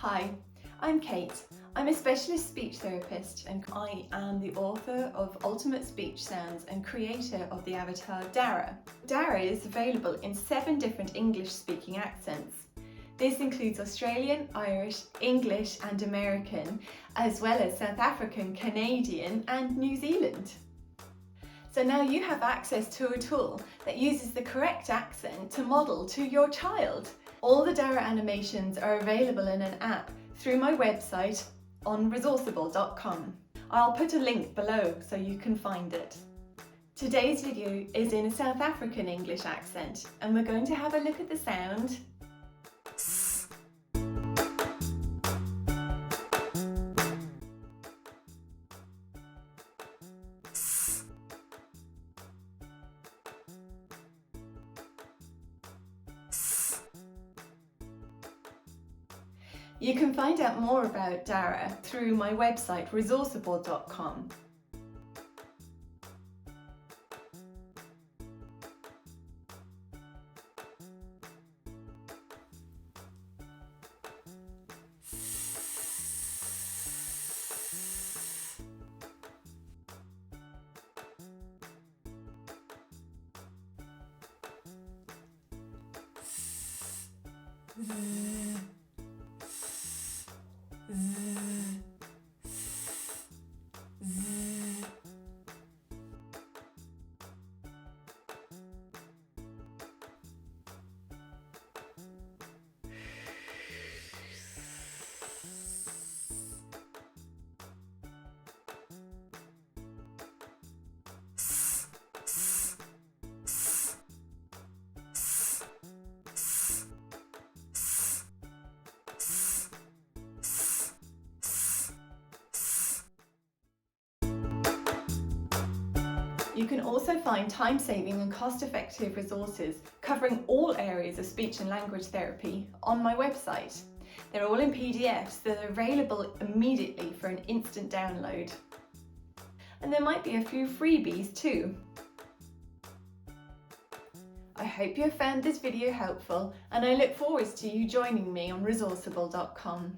Hi, I'm Kate. I'm a specialist speech therapist and I am the author of Ultimate Speech Sounds and creator of the avatar DARA. DARA is available in 7 different English-speaking accents. This includes Australian, Irish, English and American, as well as South African, Canadian and New Zealand. So now you have access to a tool that uses the correct accent to model to your child. All the DARA animations are available in an app through my website on Resourceible.com. I'll put a link below so you can find it. Today's video is in a South African English accent and we're going to have a look at the sound S. S. S. You can find out more about DARA through my website Resourceible.com. You can also find time-saving and cost-effective resources covering all areas of speech and language therapy on my website. They're all in PDFs that are available immediately for an instant download. And there might be a few freebies too. I hope you have found this video helpful and I look forward to you joining me on Resourceible.com.